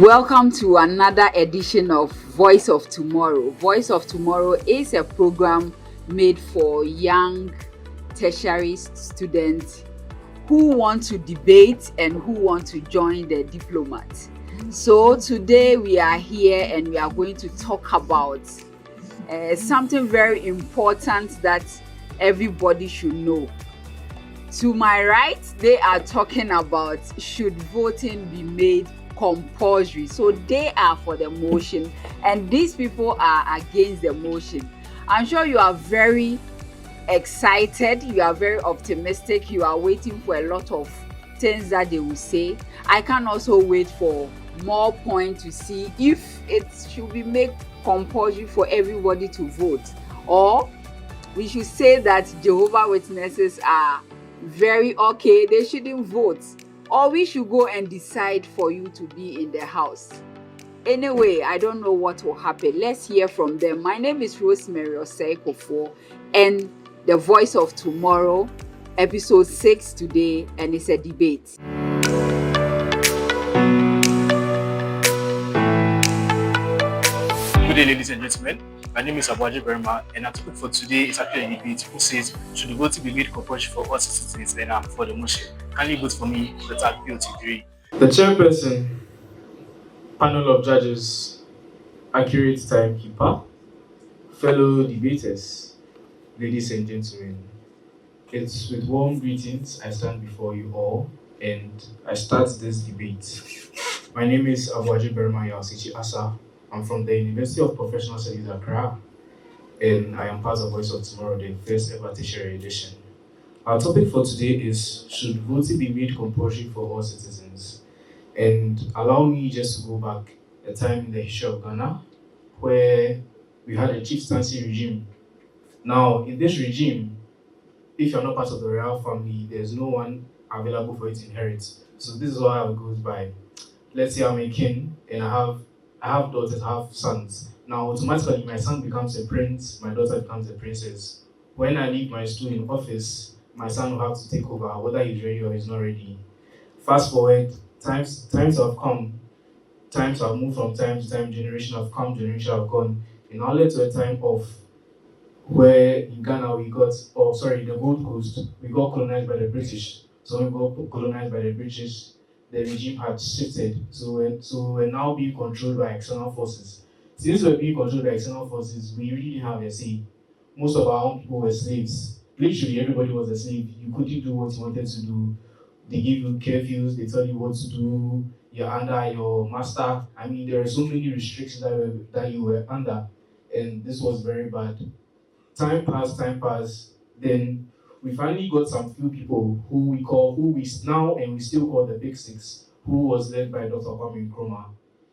Welcome to another edition of Voice of Tomorrow. Voice of Tomorrow is a program made for young tertiary students who want to debate and who want to join the diplomats. So today we are here and we are going to talk about something very important that everybody should know. To my right, they are talking about should voting be made compulsory. So they are for the motion and these people are against the motion. I'm sure you are very excited, you are very optimistic, you are waiting for a lot of things that they will say. I can also wait for more points to see if it should be made compulsory for everybody to vote, or we should say that Jehovah Witnesses are very okay, they shouldn't vote, or we should go and decide for you to be in the house. Anyway, I don't know what will happen. Let's hear from them. My name is Rosemary Osei-Kofo, and the Voice of Tomorrow, episode 6 today, and it's a debate. Good day, ladies and gentlemen. My name is Abuaji Berma, and our topic for today is actually a debate who says, should the voting be made compulsory for all citizens? And I'm for the motion. Kindly vote for me, but I'll be agree. The chairperson, panel of judges, accurate timekeeper, fellow debaters, ladies and gentlemen, it's with warm greetings I stand before you all and I start this debate. My name is Abuaji Berma Yausichi Asa. I'm from the University of Professional Studies, Accra, and I am part of Voice of Tomorrow, the first ever tertiary edition. Our topic for today is, should voting be made compulsory for all citizens? And allow me just to go back a time in the history of Ghana where we had a chieftaincy regime. Now, in this regime, if you're not part of the royal family, there's no one available for you to inherit. So this is how it goes by. Let's say I'm a king and I have daughters, I have sons. Now, automatically, my son becomes a prince, my daughter becomes a princess. When I leave my stool in office, my son will have to take over, whether he's ready or he's not ready. Fast forward, times have come, times have moved from time to time, generation have come, generation have gone. And now led to a time of where in Ghana the Gold Coast, we got colonized by the British. So when we got colonized by the British, the regime had shifted. So we're now being controlled by external forces. Since we're being controlled by external forces, we really didn't have a say. Most of our own people were slaves. Literally, everybody was a slave. You couldn't do what you wanted to do. They give you curfews, they tell you what to do. You're under your master. I mean, there are so many restrictions that you were under, and this was very bad. Time passed. Then we finally got some few people who we now and we still call the Big Six, who was led by Dr. Kwame Nkrumah.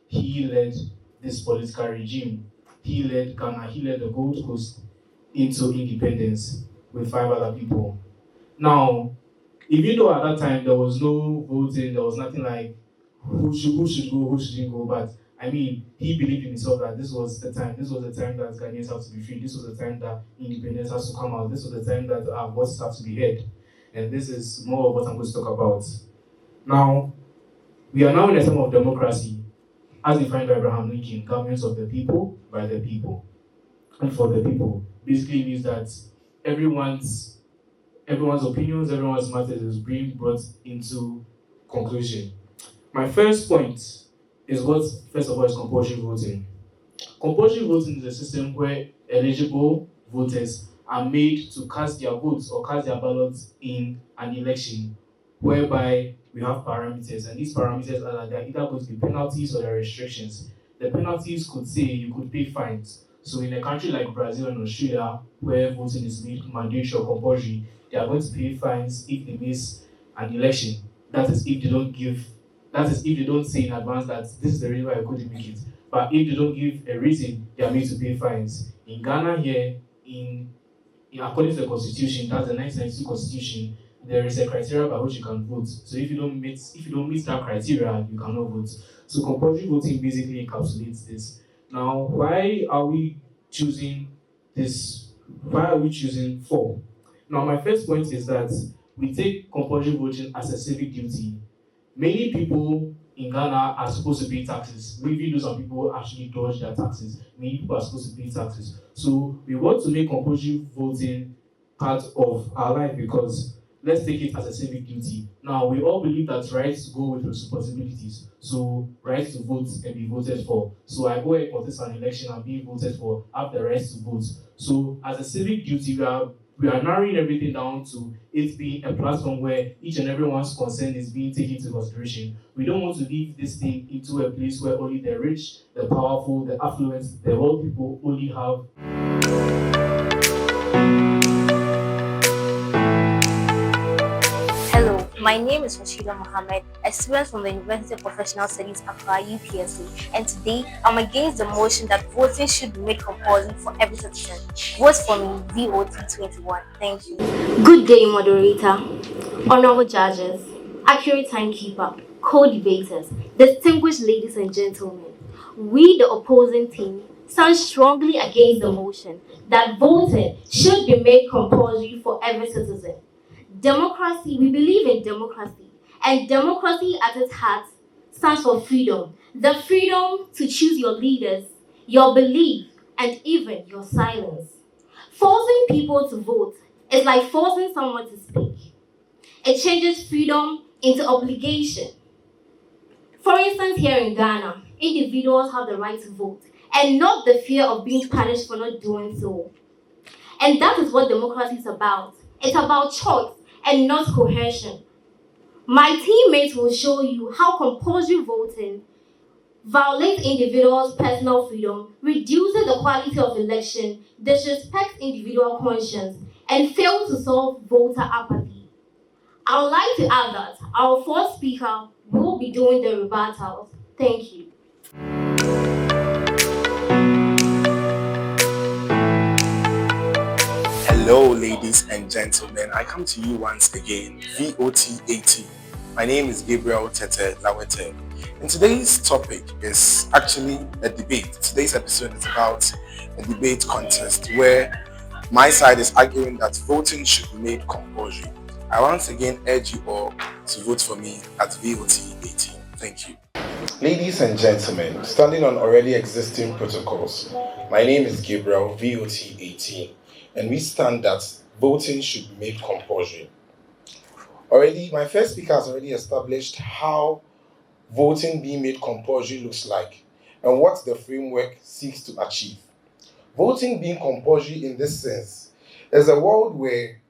He led this political regime. He led Ghana, he led the Gold Coast into independence with 5 other people. Now, even though at that time there was no voting, there was nothing like who should go, who shouldn't go, but I mean, he believed in himself that this was the time that Ghanaians have to be free, this was the time that independence has to come out, this was the time that our voices have to be heard. And this is more of what I'm going to talk about. Now, we are now in a time of democracy, as defined by Abraham Lincoln, governments of the people, by the people, and for the people. Basically means that everyone's opinions, everyone's matters is being brought into conclusion. My first point is first of all, is compulsory voting. Compulsory voting is a system where eligible voters are made to cast their votes or cast their ballots in an election, whereby we have parameters, and these parameters are that there are either going to be penalties or there are restrictions. The penalties could say you could pay fines. So in a country like Brazil and Australia, where voting is made mandatory or compulsory, they are going to pay fines if they miss an election. That is if they don't say in advance that this is the reason why I couldn't make it. But if they don't give a reason, they are made to pay fines. In Ghana here, in according to the constitution, that's the 1992 constitution, there is a criteria by which you can vote. So if you don't meet that criteria, you cannot vote. So compulsory voting basically encapsulates this. Now, why are we choosing this? Why are we choosing 4? Now, my first point is that we take compulsory voting as a civic duty. Many people in Ghana are supposed to pay taxes. Even though some people actually dodge their taxes, many people are supposed to pay taxes. So we want to make compulsory voting part of our life because let's take it as a civic duty. Now we all believe that rights go with responsibilities. So rights to vote and be voted for. So I go and contest an election and be voted for, have the rights to vote. So as a civic duty, we are narrowing everything down to it being a platform where each and everyone's consent is being taken into consideration. We don't want to leave this thing into a place where only the rich, the powerful, the affluent, the wealthy people only have. Hello, my name is Rashida Mohammed, a student from the University of Professional Studies Accra UPSA, and today I'm against the motion that voting should be made compulsory for every citizen. Vote for me, VOT21. Thank you. Good day, moderator, honorable judges, accurate timekeeper, co-debaters, distinguished ladies and gentlemen. We, the opposing team, stand strongly against the motion that voting should be made compulsory for every citizen. Democracy, we believe in democracy, and democracy at its heart stands for freedom. The freedom to choose your leaders, your belief, and even your silence. Forcing people to vote is like forcing someone to speak. It changes freedom into obligation. For instance, here in Ghana, individuals have the right to vote and not the fear of being punished for not doing so. And that is what democracy is about. It's about choice and not coercion. My teammates will show you how compulsory voting violates individuals' personal freedom, reduces the quality of election, disrespects individual conscience, and fails to solve voter apathy. I would like to add that our fourth speaker will be doing the rebuttals. Thank you. Hello, ladies and gentlemen. I come to you once again, VOT 18. My name is Gabriel Tete Lawete. And today's topic is actually a debate. Today's episode is about a debate contest where my side is arguing that voting should be made compulsory. I once again urge you all to vote for me at VOT 18. Thank you. Ladies and gentlemen, standing on already existing protocols, my name is Gabriel, VOT 18, and we stand that voting should be made compulsory. Already, my first speaker has already established how voting being made compulsory looks like and what the framework seeks to achieve. Voting being compulsory in this sense is a world where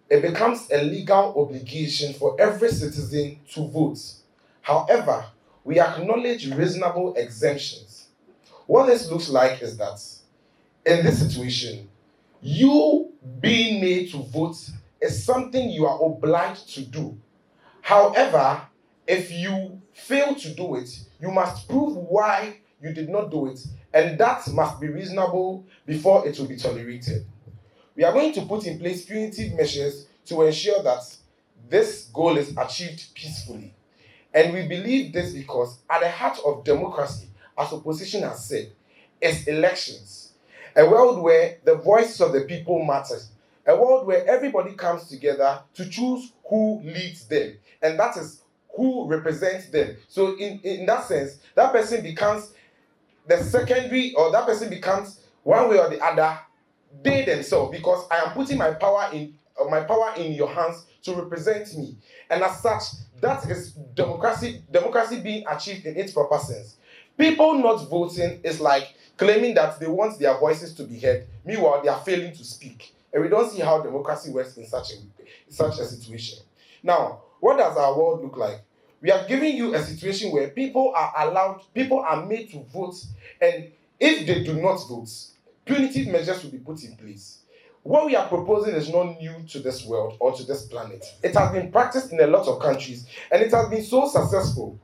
it becomes a legal obligation for every citizen to vote. However, we acknowledge reasonable exemptions. What this looks like is that in this situation, you being made to vote is something you are obliged to do. However, if you fail to do it, you must prove why you did not do it, and that must be reasonable before it will be tolerated. We are going to put in place punitive measures to ensure that this goal is achieved peacefully. And we believe this because at the heart of democracy, as opposition has said, is elections. A world where the voices of the people matters. A world where everybody comes together to choose who leads them. And that is who represents them. So in that sense, that person becomes the secondary, or that person becomes one way or the other, they themselves, because I am putting my power in your hands to represent me. And as such, that is democracy being achieved in its proper sense. People not voting is like claiming that they want their voices to be heard, meanwhile they are failing to speak. And we don't see how democracy works in such a situation. Now, what does our world look like? We are giving you a situation where people are made to vote, and if they do not vote, punitive measures will be put in place. What we are proposing is not new to this world or to this planet. It has been practiced in a lot of countries, and it has been so successful.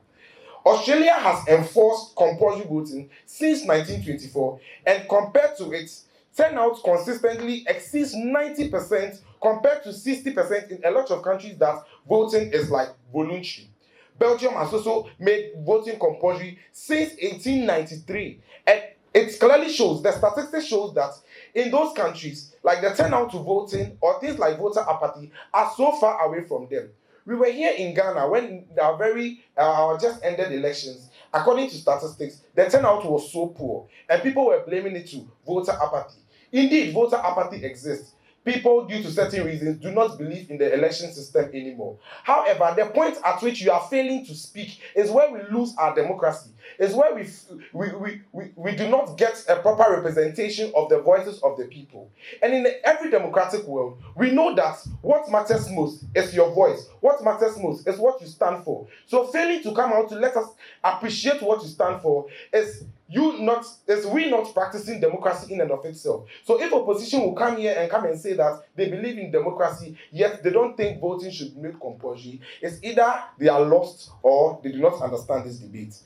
Australia has enforced compulsory voting since 1924, and compared to it, turnout consistently exceeds 90% compared to 60% in a lot of countries that voting is like voluntary. Belgium has also made voting compulsory since 1893, and it clearly shows, the statistics shows that in those countries, like the turnout to voting or things like voter apathy are so far away from them. We were here in Ghana when our just ended elections. According to statistics, the turnout was so poor, and people were blaming it to voter apathy. Indeed, voter apathy exists. People, due to certain reasons, do not believe in the election system anymore. However, the point at which you are failing to speak is where we lose our democracy, is where we do not get a proper representation of the voices of the people. And in every democratic world, we know that what matters most is your voice. What matters most is what you stand for. So failing to come out to let us appreciate what you stand for is we not practicing democracy in and of itself. So if opposition will come here and come and say that they believe in democracy, yet they don't think voting should be made compulsory, it's either they are lost or they do not understand this debate.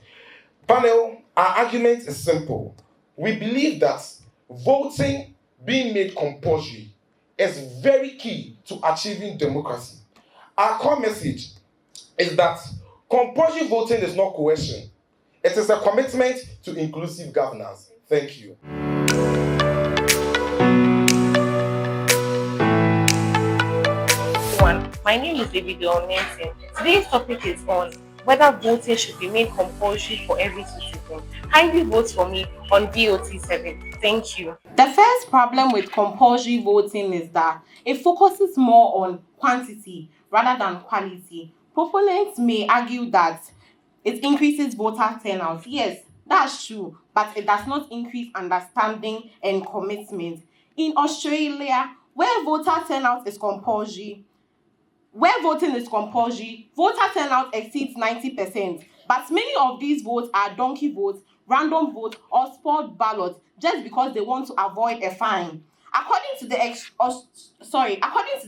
Panel, our argument is simple. We believe that voting being made compulsory is very key to achieving democracy. Our core message is that compulsory voting is not coercion. It is a commitment to inclusive governance. Thank you. My name is David Onenson. Today's topic is on whether voting should be made compulsory for every citizen. Kindly vote for me on VOT7. Thank you. The first problem with compulsory voting is that it focuses more on quantity rather than quality. Proponents may argue that it increases voter turnout. Yes, that's true, but it does not increase understanding and commitment. In Australia, where voting is compulsory, voter turnout exceeds 90%. But many of these votes are donkey votes, random votes, or spoiled ballots just because they want to avoid a fine. According to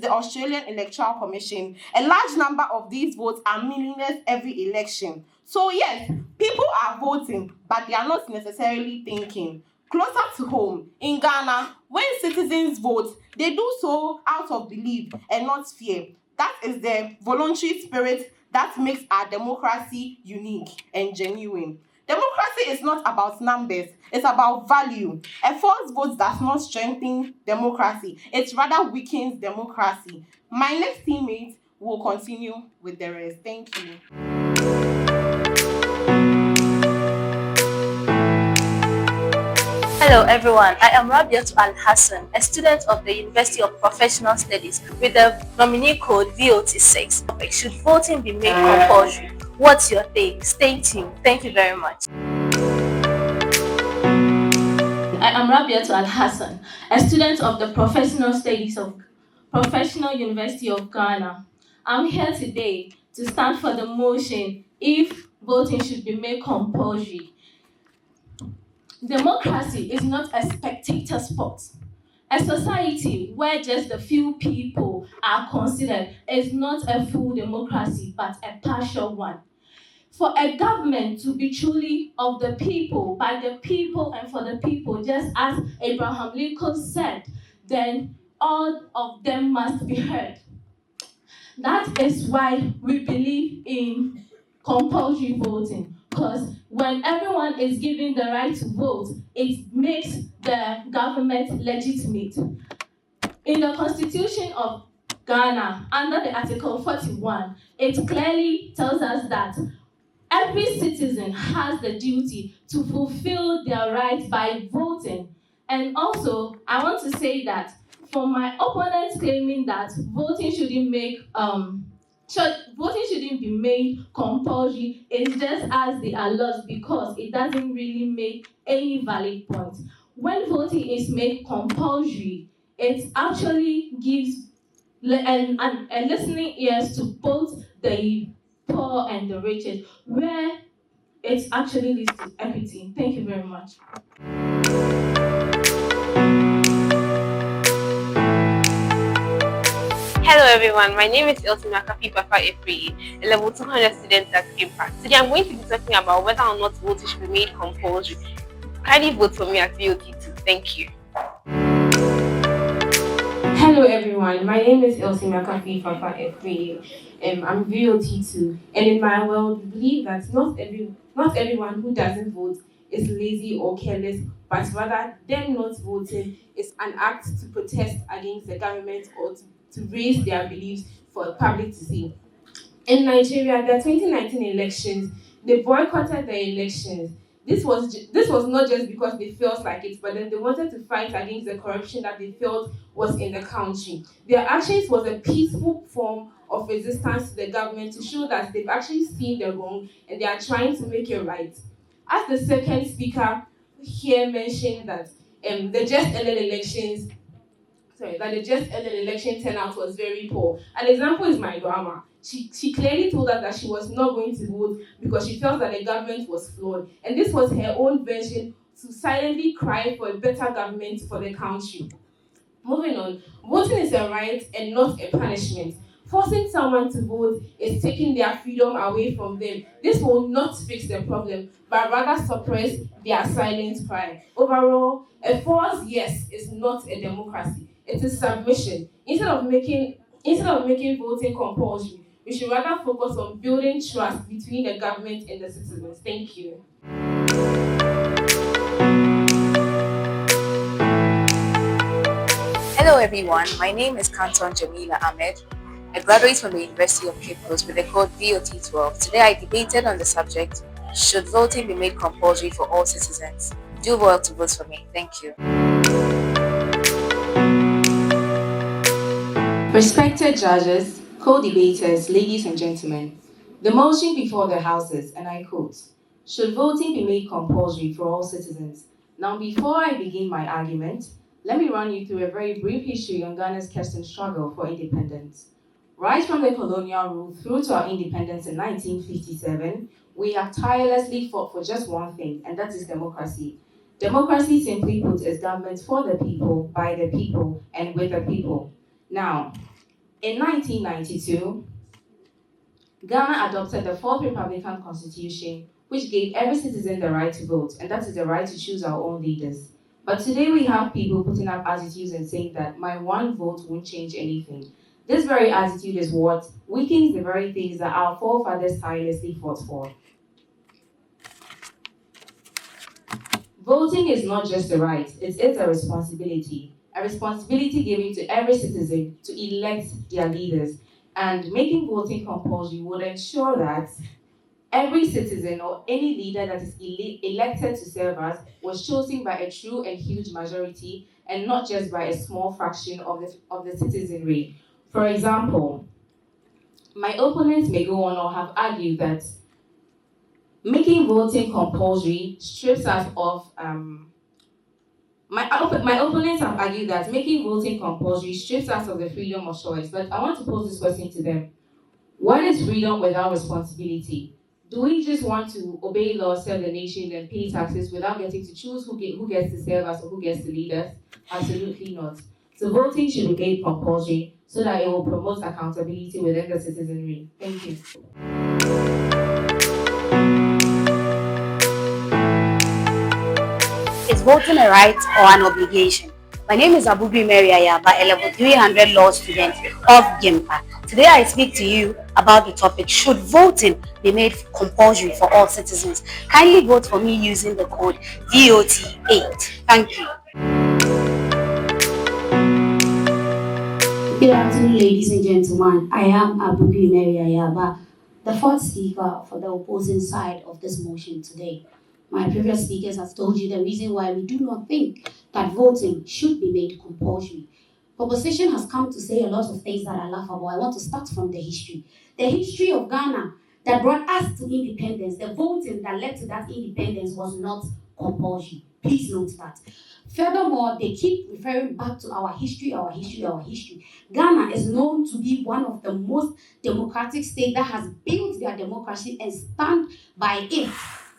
the Australian Electoral Commission, a large number of these votes are meaningless every election. So yes, people are voting, but they are not necessarily thinking. Closer to home, in Ghana, when citizens vote, they do so out of belief and not fear. That is the voluntary spirit that makes our democracy unique and genuine. Democracy is not about numbers, it's about value. A false vote does not strengthen democracy, it rather weakens democracy. My next teammate will continue with the rest. Thank you. Hello everyone, I am Rabiat Al Hassan, a student of the University of Professional Studies with the nominee code VOT6. Should voting be made compulsory? What's your take? Stay tuned. Thank you very much. I am Rabiat Al Hassan, a student of the Professional Studies of Professional University of Ghana. I'm here today to stand for the motion if voting should be made compulsory. Democracy is not a spectator sport. A society where just a few people are considered is not a full democracy, but a partial one. For a government to be truly of the people, by the people and for the people, just as Abraham Lincoln said, then all of them must be heard. That is why we believe in compulsory voting, because when everyone is given the right to vote, it makes the government legitimate. In the Constitution of Ghana, under the Article 41, it clearly tells us that every citizen has the duty to fulfill their right by voting. And also, I want to say that for my opponents claiming that voting shouldn't be made compulsory, it's just as they are lost because it doesn't really make any valid point. When voting is made compulsory, it actually gives a listening ears to both the poor and the richest, where it actually leads to equity. Thank you very much. Hello everyone, my name is Elsimakapi Papa Efree, a level 200 student at Impact. Today I'm going to be talking about whether or not voting should be made compulsory. Kindly vote for me at VOT2. Thank you. Hello everyone, my name is Elsimakapi Papa Efree. I'm VOT2, and in my world, we believe that not everyone who doesn't vote is lazy or careless, but rather them not voting is an act to protest against the government or to raise their beliefs for the public to see. In Nigeria, the 2019 elections, they boycotted the elections. This was not just because they felt like it, but then they wanted to fight against the corruption that they felt was in the country. Their actions was a peaceful form of resistance to the government to show that they've actually seen the wrong and they are trying to make it right. As the second speaker here mentioned that the just ended elections that the just ended election turnout was very poor. An example is my grandma. She clearly told us that she was not going to vote because she felt that the government was flawed. And this was her own version to silently cry for a better government for the country. Moving on, voting is a right and not a punishment. Forcing someone to vote is taking their freedom away from them. This will not fix the problem, but rather suppress their silent cry. Overall, a forced yes is not a democracy. It is submission. Instead of making voting compulsory, we should rather focus on building trust between the government and the citizens. Thank you. Hello everyone, my name is Kanton Jamila Ahmed. I graduate from the University of Cape Coast with the code VOT12. Today I debated on the subject, should voting be made compulsory for all citizens? Do well to vote for me. Thank you. Respected judges, co-debaters, ladies and gentlemen, the motion before the House is, and I quote, should voting be made compulsory for all citizens? Now, before I begin my argument, let me run you through a very brief history on Ghana's quest and struggle for independence. Right from the colonial rule through to our independence in 1957, we have tirelessly fought for just one thing, and that is democracy. Democracy, simply put, is government for the people, by the people, and with the people. Now, in 1992, Ghana adopted the Fourth Republican Constitution, which gave every citizen the right to vote, and that is the right to choose our own leaders. But today we have people putting up attitudes and saying that my one vote won't change anything. This very attitude is what weakens the very things that our forefathers tirelessly fought for. Voting is not just a right, it is a responsibility. A responsibility given to every citizen to elect their leaders. And making voting compulsory would ensure that every citizen or any leader that is elected to serve us was chosen by a true and huge majority and not just by a small fraction of the citizenry. For example, my opponents may go on or have argued that making voting compulsory strips us of my opponents have argued that making voting compulsory strips us of the freedom of choice, but I want to pose this question to them. What is freedom without responsibility? Do we just want to obey laws, serve the nation, and pay taxes without getting to choose who gets to serve us or who gets to lead us? Absolutely not. So voting should be made compulsory so that it will promote accountability within the citizenry. Thank you. Is voting a right or an obligation? My name is Abubri Mary Ayaba, a level 300 law student of GIMPA. Today I speak to you about the topic, should voting be made compulsory for all citizens? Kindly vote for me using the code VOT8. Thank you. Good afternoon, ladies and gentlemen. I am Abubri Mary Ayaba, the fourth speaker for the opposing side of this motion today. My previous speakers have told you the reason why we do not think that voting should be made compulsory. Opposition has come to say a lot of things that are laughable. I want to start from the history. The history of Ghana that brought us to independence, the voting that led to that independence was not compulsory. Please note that. Furthermore, they keep referring back to our history, our history, our history. Ghana is known to be one of the most democratic states that has built their democracy and stand by it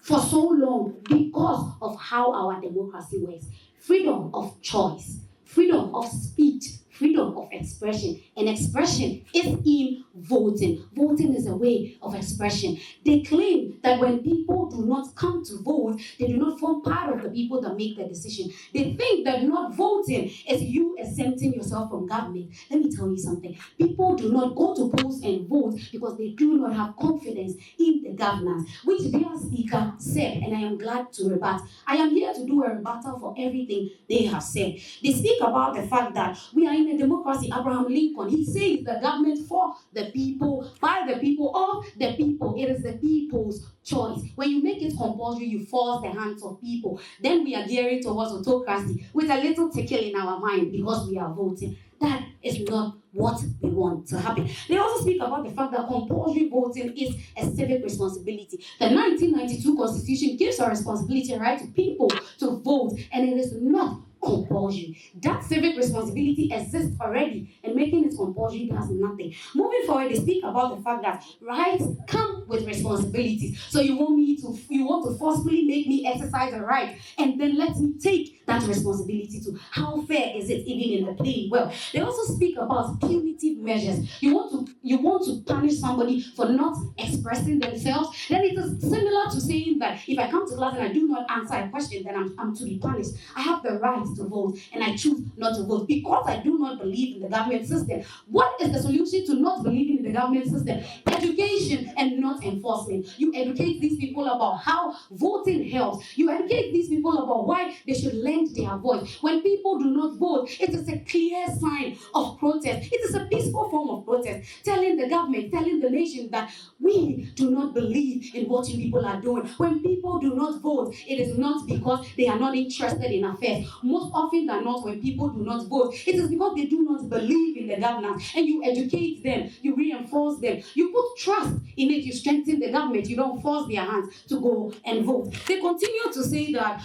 for so long because of how our democracy works. Freedom of choice, freedom of speech, freedom of expression. And expression is in voting. Voting is a way of expression. They claim that when people do not come to vote, they do not form part of the people that make the decision. They think that not voting is you exempting yourself from government. Let me tell you something. People do not go to polls and vote because they do not have confidence in the governance, which their speaker said, and I am glad to rebut. I am here to do a rebuttal for everything they have said. They speak about the fact that we are in in a democracy, Abraham Lincoln, he says the government for the people, by the people, of the people. It is the people's choice. When you make it compulsory, you force the hands of people. Then we are gearing towards autocracy with a little tickle in our mind because we are voting. That is not what we want to happen. They also speak about the fact that compulsory voting is a civic responsibility. The 1992 Constitution gives a responsibility and right to people to vote, and it is not compulsory. That civic responsibility exists already, and making it compulsory does nothing. Moving forward, they speak about the fact that rights come with responsibilities. So you want to forcefully make me exercise a right, and then let me take that responsibility too. How fair is it, even in the playing well? They also speak about punitive measures. You want to punish somebody for not expressing themselves. Then it is similar to saying that if I come to class and I do not answer a question, then I'm to be punished. I have the right to vote, and I choose not to vote because I do not believe in the government system. What is the solution to not believing in the government system? Education and not enforcement. You educate these people about how voting helps. You educate these people about why they should lend their voice. When people do not vote, it is a clear sign of protest. It is a peaceful form of protest, telling the government, telling the nation that we do not believe in what you people are doing. When people do not vote, it is not because they are not interested in affairs. Most often than not, when people do not vote, it is because they do not believe in the governance. And you educate them, you reinforce them, you put trust in it, you strengthen the government, you don't force their hands to go and vote. They continue to say that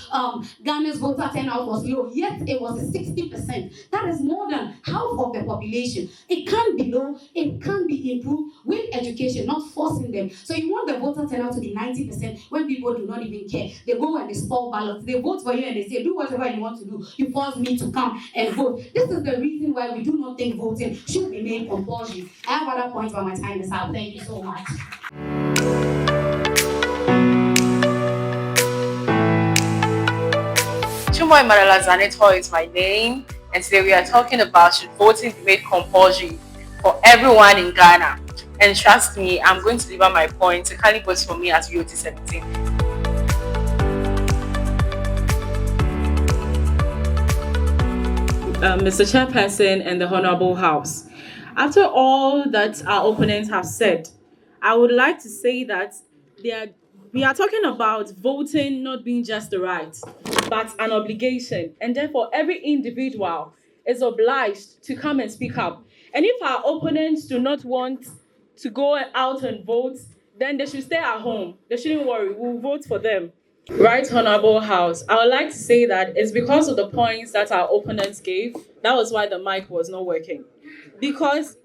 Ghana's voter turnout was low, yet it was 60%. That is more than half of the population. It can be low, it can be improved with education, not forcing them. So you want the voter turnout to be 90% when people do not even care. They go and they spoil ballots, they vote for you and they say, do whatever you want to do. You force me to come and vote. This is the reason why we do not think voting should be made compulsory. I have other points, but my time is up. Thank you so much. Chumoy Marala Zaneto is my name, and today we are talking about should voting be made compulsory for everyone in Ghana. And trust me, I'm going to deliver my point. So kindly vote for me as VOT 17. Mr. Chairperson and the Honorable House. After all that our opponents have said, I would like to say that we are talking about voting not being just a right, but an obligation. And therefore, every individual is obliged to come and speak up. And if our opponents do not want to go out and vote, then they should stay at home. They shouldn't worry. We'll vote for them. Right, Honorable House. I would like to say that it's because of the points that our opponents gave. That was why the mic was not working. Because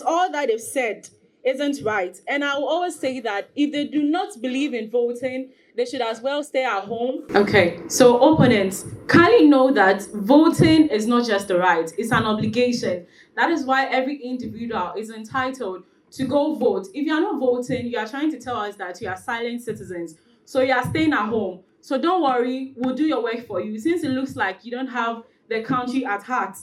all that they've said isn't right. And I will always say that if they do not believe in voting, they should as well stay at home. Okay, so opponents, kindly know that voting is not just a right, it's an obligation. That is why every individual is entitled to go vote. If you are not voting, you are trying to tell us that you are silent citizens. So you are staying at home. So don't worry, we'll do your work for you, since it looks like you don't have the country at heart.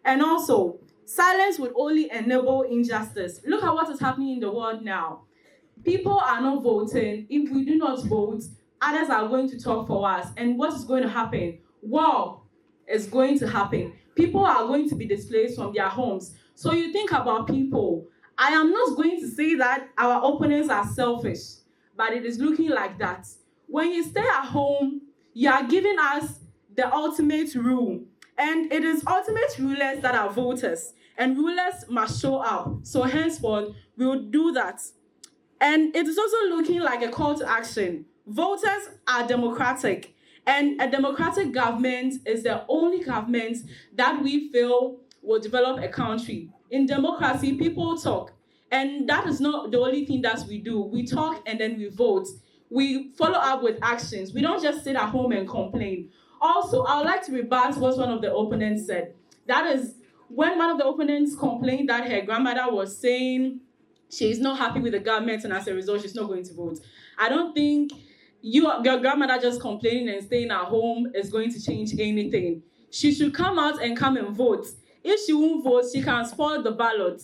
And also, silence would only enable injustice. Look at what is happening in the world now. People are not voting. If we do not vote, others are going to talk for us. And what is going to happen? War is going to happen. People are going to be displaced from their homes. So you think about people. I am not going to say that our opponents are selfish, but it is looking like that. When you stay at home, you are giving us the ultimate rule. And it is ultimate rulers that are voters. And rulers must show up. So henceforth, we will do that. And it is also looking like a call to action. Voters are democratic. And a democratic government is the only government that we feel will develop a country. In democracy, people talk. And that is not the only thing that we do. We talk and then we vote. We follow up with actions. We don't just sit at home and complain. Also, I would like to rebut what one of the opponents said. That is, when one of the opponents complained that her grandmother was saying she's not happy with the government and as a result, she's not going to vote. I don't think your grandmother just complaining and staying at home is going to change anything. She should come out and come and vote. If she won't vote, she can spoil the ballot.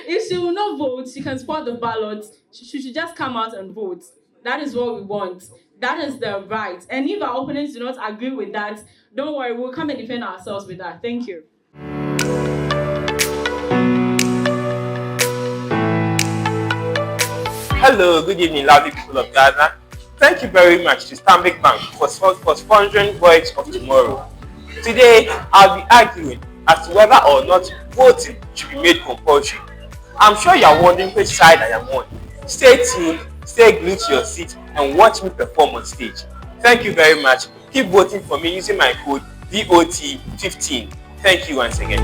If she will not vote, she can spoil the ballot. She should just come out and vote. That is what we want. That is the right. And if our opponents do not agree with that, don't worry, we'll come and defend ourselves with that. Thank you. Hello, good evening, lovely people of Ghana. Thank you very much to Stanbic Bank for sponsoring Voice of Tomorrow. Today, I'll be arguing as to whether or not voting should be made compulsory. I'm sure you're wondering which side I am on. Stay tuned, stay glued to your seat, and watch me perform on stage. Thank you very much. Keep voting for me using my code VOT15. Thank you once again.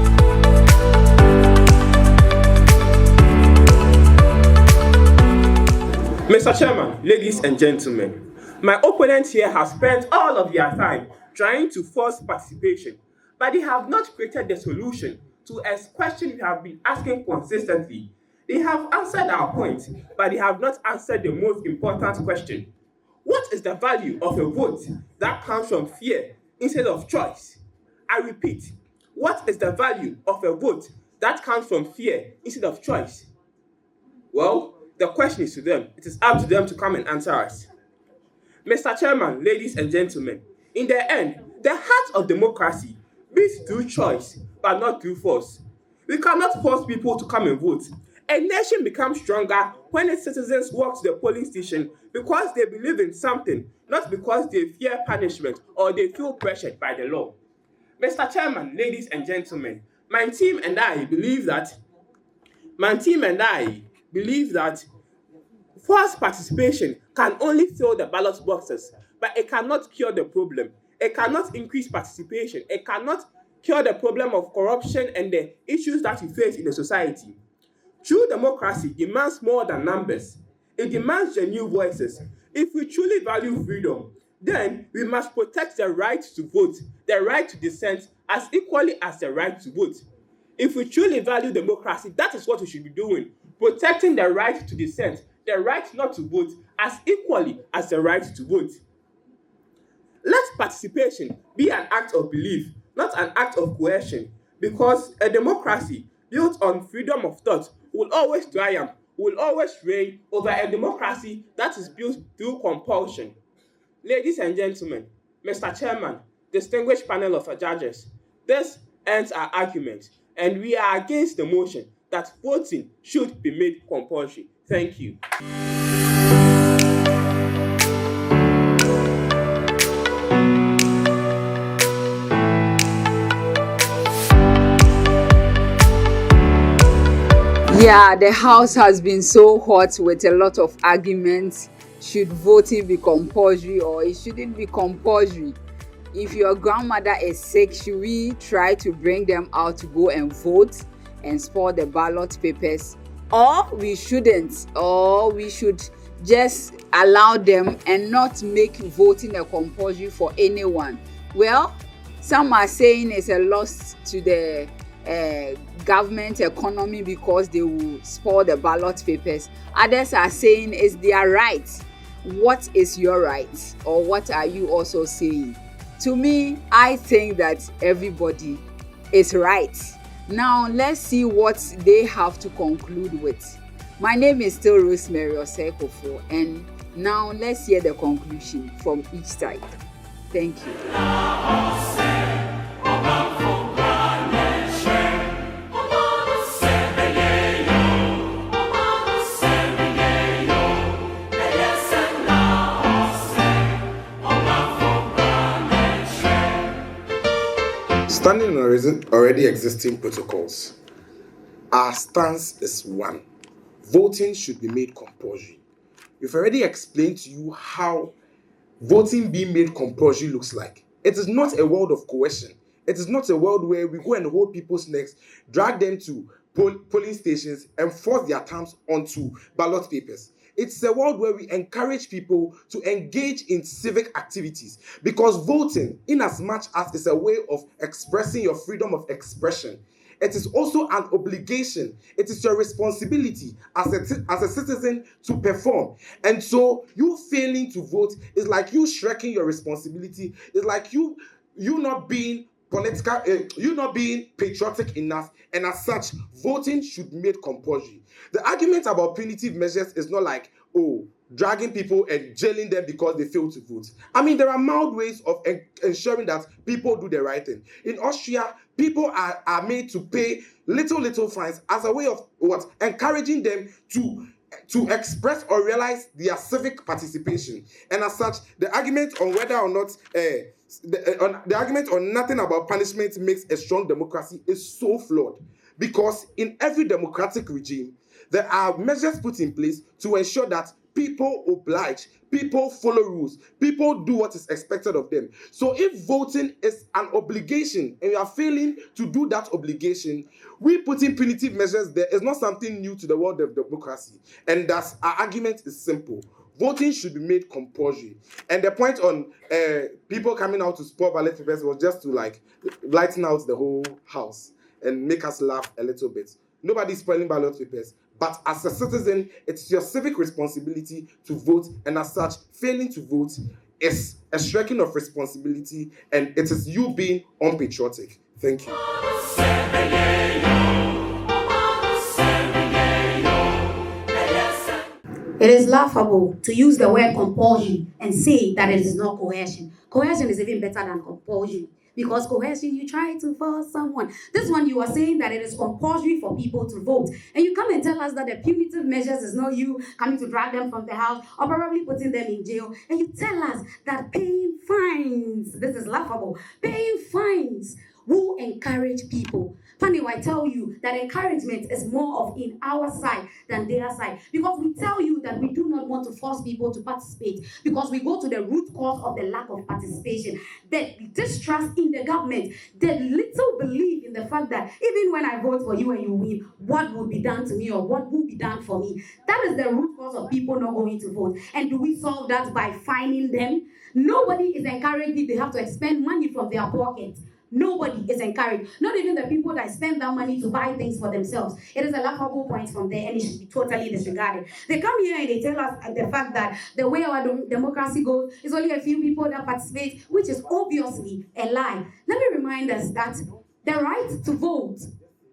Mr. Chairman, ladies and gentlemen, my opponents here have spent all of their time trying to force participation, but they have not created the solution to a question we have been asking consistently. They have answered our point, but they have not answered the most important question. What is the value of a vote that comes from fear instead of choice? I repeat, what is the value of a vote that comes from fear instead of choice? Well, the question is to them. It is up to them to come and answer us. Mr. Chairman, ladies and gentlemen, in the end, the heart of democracy beats through choice, but not through force. We cannot force people to come and vote. A nation becomes stronger when its citizens walk to the polling station because they believe in something, not because they fear punishment or they feel pressured by the law. Mr. Chairman, ladies and gentlemen, my team and I believe that forced participation can only fill the ballot boxes, but it cannot cure the problem. It cannot increase participation. It cannot cure the problem of corruption and the issues that we face in the society. True democracy demands more than numbers. It demands genuine voices. If we truly value freedom, then we must protect the right to vote, the right to dissent, as equally as the right to vote. If we truly value democracy, that is what we should be doing, protecting the right to dissent, the right not to vote, as equally as the right to vote. Let participation be an act of belief, not an act of coercion, because a democracy built on freedom of thought will always triumph, will always reign over a democracy that is built through compulsion. Ladies and gentlemen, Mr. Chairman, distinguished panel of judges, this ends our argument, and we are against the motion that voting should be made compulsory. Thank you. Yeah, the house has been so hot with a lot of arguments. Should voting be compulsory or it shouldn't be compulsory? If your grandmother is sick, should we try to bring them out to go and vote and spoil the ballot papers? Or we shouldn't, or we should just allow them and not make voting a compulsory for anyone? Well, some are saying it's a loss to the government economy because they will spoil the ballot papers. Others are saying it's their right. What is your right, or what are you also saying? To me, I think that everybody is right. Now, let's see what they have to conclude with. My name is still Rosemary Osekofo, and now let's hear the conclusion from each side. Thank you. Standing on already existing protocols, our stance is one. Voting should be made compulsory. We've already explained to you how voting being made compulsory looks like. It is not a world of coercion. It is not a world where we go and hold people's necks, drag them to polling stations, and force their terms onto ballot papers. It's a world where we encourage people to engage in civic activities, because voting, in as much as it's a way of expressing your freedom of expression, it is also an obligation. It is your responsibility as a citizen to perform. And so you failing to vote is like you shirking your responsibility. It's like you not being political, you not being patriotic enough, and as such, voting should be made compulsory. The argument about punitive measures is not like dragging people and jailing them because they fail to vote. I mean, there are mild ways of ensuring that people do the right thing. In Austria, people are made to pay little fines as a way of what? Encouraging them to express or realize their civic participation. And as such, the argument on whether or not the argument on nothing about punishment makes a strong democracy is so flawed, because in every democratic regime there are measures put in place to ensure that people oblige, people follow rules, people do what is expected of them. So if voting is an obligation and we are failing to do that obligation, we putting punitive measures there is not something new to the world of democracy. And thus our argument is simple. Voting should be made compulsory. And the point on people coming out to support ballot papers was just to like lighten out the whole house and make us laugh a little bit. Nobody's spoiling ballot papers, but as a citizen, it's your civic responsibility to vote, and as such, failing to vote is a striking of responsibility, and it is you being unpatriotic. Thank you. It is laughable to use the word compulsion and say that it is not coercion. Coercion is even better than compulsion, because coercion, you try to force someone. This one, you are saying that it is compulsory for people to vote. And you come and tell us that the punitive measures is not you coming to drag them from the house or probably putting them in jail. And you tell us that paying fines, this is laughable, paying fines will encourage people. Funny, I tell you that encouragement is more of in our side than their side, because we tell you that we do not want to force people to participate, because we go to the root cause of the lack of participation, the distrust in the government, the little belief in the fact that even when I vote for you and you win, what will be done to me or what will be done for me? That is the root cause of people not going to vote. And do we solve that by fining them? Nobody is encouraged if they have to expend money from their pocket. Nobody is encouraged. Not even the people that spend that money to buy things for themselves. It is a laughable point from there, and it should be totally disregarded. They come here and they tell us the fact that the way our democracy goes is only a few people that participate, which is obviously a lie. Let me remind us that the right to vote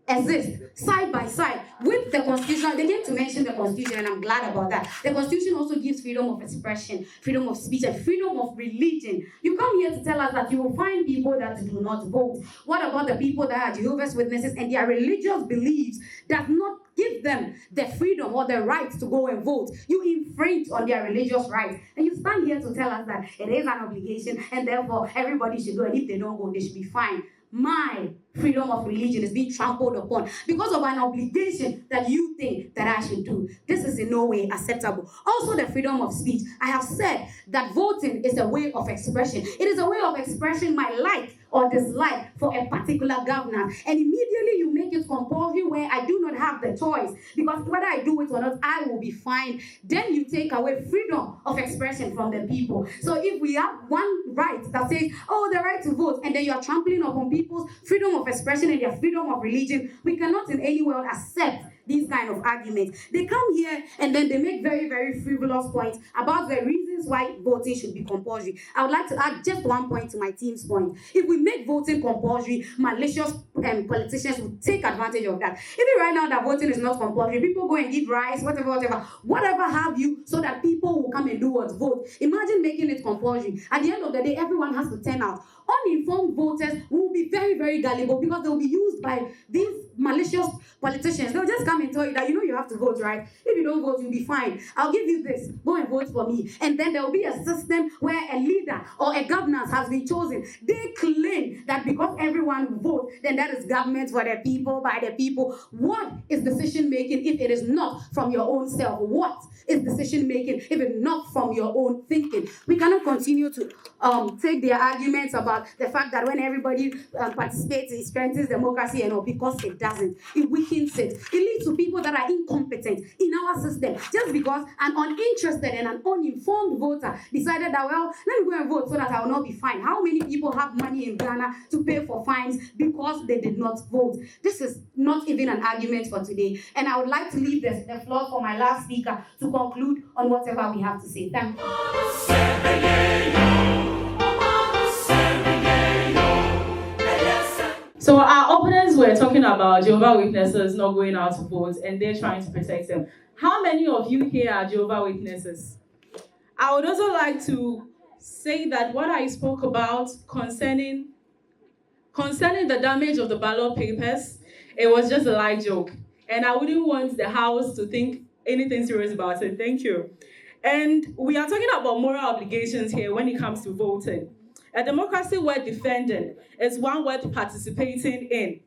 exist side by side with the Constitution. They came to mention the Constitution, and I'm glad about that. The Constitution also gives freedom of expression, freedom of speech, and freedom of religion. You come here to tell us that you will find people that do not vote. What about the people that are Jehovah's Witnesses and their religious beliefs does not give them the freedom or the right to go and vote? You infringe on their religious rights, and you stand here to tell us that it is an obligation and therefore everybody should go, and if they don't go, they should be fined. My freedom of religion is being trampled upon because of an obligation that you think that I should do. This is in no way acceptable. Also, the freedom of speech. I have said that voting is a way of expression. It is a way of expressing my like or dislike for a particular governor. And immediately you make it compulsory where I do not have the choice, because whether I do it or not, I will be fined. Then you take away freedom of expression from the people. So if we have one right that says, oh, the right to vote, and then you are trampling upon people's freedom of expression and their freedom of religion, we cannot in any way accept these kind of arguments. They come here and then they make very, very frivolous points about the reasons why voting should be compulsory. I would like to add just one point to my team's point. If we make voting compulsory, malicious politicians will take advantage of that. Even right now that voting is not compulsory, people go and give rice, whatever have you, so that people will come and do what? Vote. Imagine making it compulsory. At the end of the day, everyone has to turn out. Uninformed voters will be very, very gullible, because they will be used by these malicious politicians. They'll just come and tell you that you have to vote, right? If you don't vote, you'll be fine. I'll give you this. Go and vote for me. And then there will be a system where a leader or a governor has been chosen. They claim that because everyone will vote, then that is government for the people, by the people. What is decision making if it is not from your own self? What is decision making if it's not from your own thinking? We cannot continue to take their arguments about the fact that when everybody participates, it strengthens democracy and all, because it doesn't. It weakens it. It leads to people that are incompetent in our system, just because an uninterested and an uninformed voter decided that, well, let me go and vote so that I will not be fined. How many people have money in Ghana to pay for fines because they did not vote? This is not even an argument for today. And I would like to leave the floor for my last speaker to conclude on whatever we have to say. Thank you. So our opponents since we're talking about Jehovah Witnesses not going out to vote and they're trying to protect them, how many of you here are Jehovah Witnesses? I would also like to say that what I spoke about concerning the damage of the ballot papers, it was just a light joke. And I wouldn't want the House to think anything serious about it. Thank you. And we are talking about moral obligations here when it comes to voting. A democracy worth defending is one worth participating in.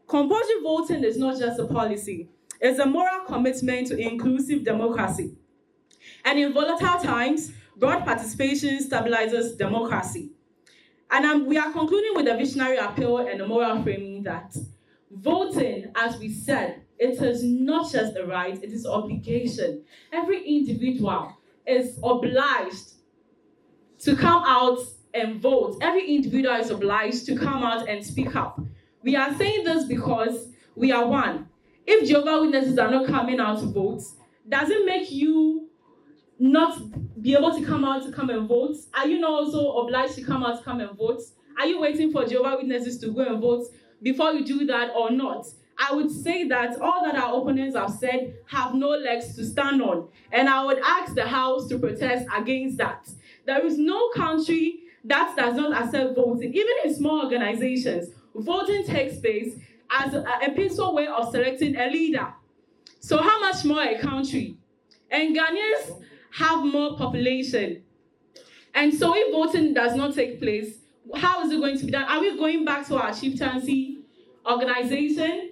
Compulsory voting is not just a policy, it's a moral commitment to inclusive democracy. And in volatile times, broad participation stabilizes democracy. And we are concluding with a visionary appeal and a moral framing that voting, as we said, it is not just a right, it is obligation. Every individual is obliged to come out and vote. Every individual is obliged to come out and speak up. We are saying this because we are one. If Jehovah Witnesses are not coming out to vote, does it make you not be able to come and vote? Are you not also obliged to come out to come and vote? Are you waiting for Jehovah Witnesses to go and vote before you do that or not? I would say that all that our opponents have said have no legs to stand on. And I would ask the House to protest against that. There is no country that does not accept voting. Even in small organizations, voting takes place as a peaceful way of selecting a leader. So how much more a country? And Ghanaians have more population. And so if voting does not take place, how is it going to be done? Are we going back to our chieftaincy organization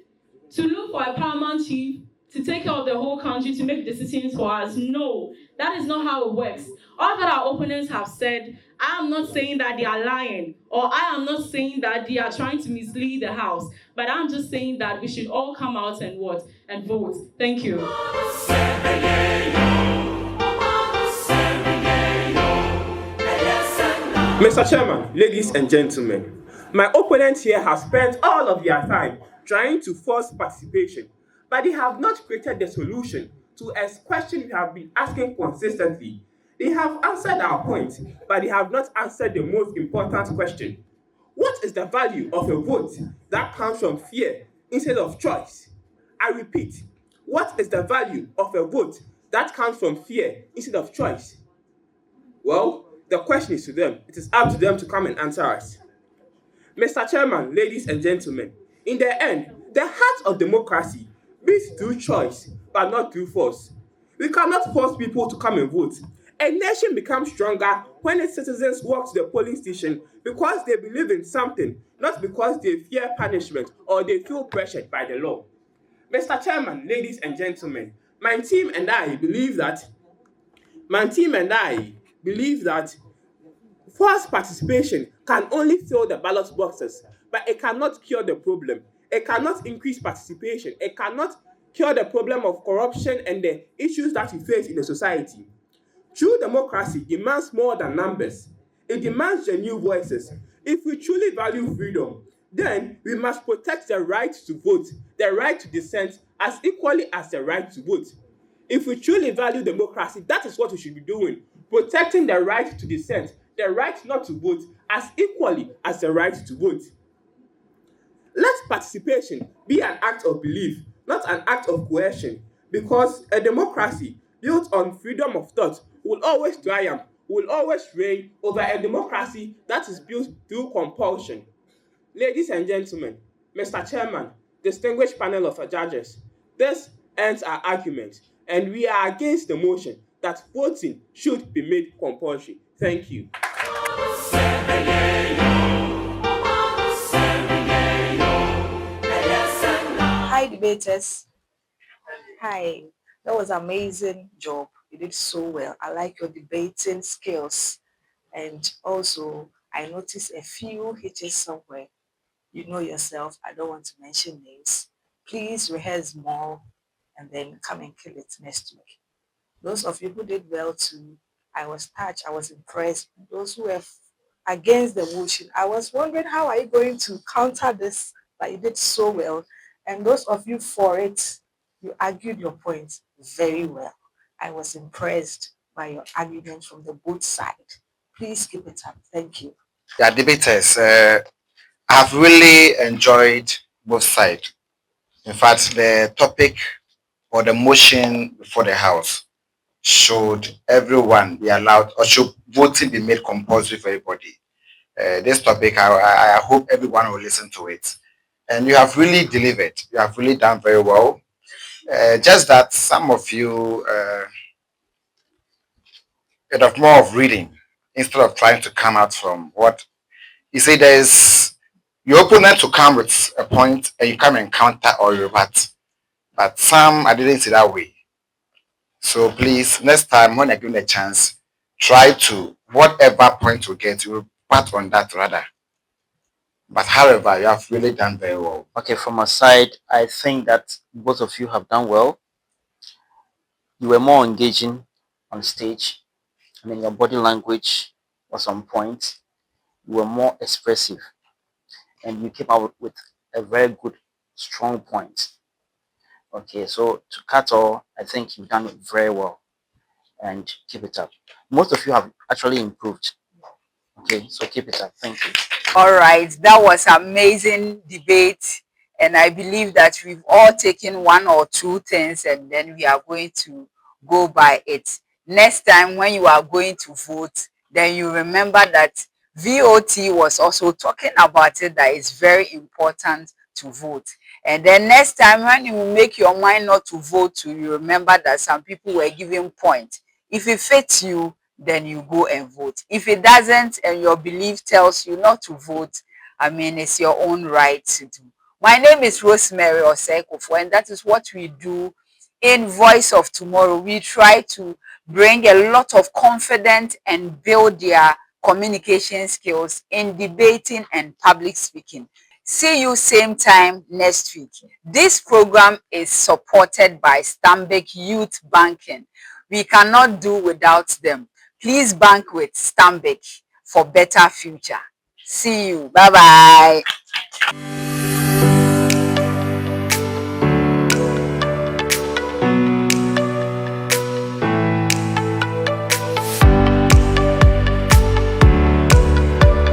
to look for a paramount chief to take care of the whole country, to make decisions for us? No, that is not how it works. All that our opponents have said, I am not saying that they are lying, or I am not saying that they are trying to mislead the House, but I'm just saying that we should all come out and what? And vote. Thank you. Mr. Chairman, ladies and gentlemen, my opponent here has spent all of their time trying to force participation, but they have not created the solution to a question we have been asking consistently. They have answered our point, but they have not answered the most important question. What is the value of a vote that comes from fear instead of choice? I repeat, what is the value of a vote that comes from fear instead of choice? Well, the question is to them. It is up to them to come and answer us. Mr. Chairman, ladies and gentlemen, in the end, the heart of democracy beats through choice, but not through force. We cannot force people to come and vote. A nation becomes stronger when its citizens walk to the polling station because they believe in something, not because they fear punishment or they feel pressured by the law. Mr. Chairman, ladies and gentlemen, my team and I believe that forced participation can only fill the ballot boxes, but it cannot cure the problem. It cannot increase participation. It cannot cure the problem of corruption and the issues that we face in the society. True democracy demands more than numbers. It demands genuine voices. If we truly value freedom, then we must protect the right to vote, the right to dissent, as equally as the right to vote. If we truly value democracy, that is what we should be doing, protecting the right to dissent, the right not to vote, as equally as the right to vote. Let participation be an act of belief, not an act of coercion, because a democracy built on freedom of thought will always triumph, will always reign over a democracy that is built through compulsion. Ladies and gentlemen, Mr. Chairman, distinguished panel of judges, this ends our argument, and we are against the motion that voting should be made compulsory. Thank you. Hi, debaters. Hi, that was amazing job. You did so well. I like your debating skills. And also, I noticed a few hitches somewhere. You know yourself, I don't want to mention names. Please rehearse more and then come and kill it next week. Those of you who did well too, I was touched, I was impressed. Those who were against the motion, I was wondering how are you going to counter this, but you did so well. And those of you for it, you argued your point very well. I was impressed by your arguments from the both sides. Please keep it up. Thank you. Yeah, debaters, I've really enjoyed both sides. In fact, the topic or the motion before the House, should everyone be allowed or should voting be made compulsory for everybody? This topic, I hope everyone will listen to it. And you have really delivered. You have really done very well. Just that some of you bit of more of reading instead of trying to come out from what you say. There's your opponent to come with a point and you come and counter or rebut. But some I didn't see that way. So please, next time when I give you a chance, try to whatever point you get, you rebut on that rather. But however, you have really done very well. Okay, from my side, I think that both of you have done well. You were more engaging on stage. I mean, your body language was on point. You were more expressive, and you came out with a very good, strong point. Okay, so to cut all, I think you've done it very well, and keep it up. Most of you have actually improved. Okay, so keep it up. Thank you. All right, that was amazing debate, and I believe that we've all taken one or two things, and then we are going to go by it. Next time when you are going to vote, then you remember that VOT was also talking about it, that it's very important to vote. And then next time when you make your mind not to vote, you remember that some people were giving points. If it fits you, then you go and vote. If it doesn't and your belief tells you not to vote, I mean, it's your own right to do. My name is Rosemary Osekofo, and that is what we do in Voice of Tomorrow. We try to bring a lot of confidence and build their communication skills in debating and public speaking. See you same time next week. This program is supported by Stanbic Youth Banking. We cannot do without them. Please bank with Stanbic for better future. See you. Bye-bye.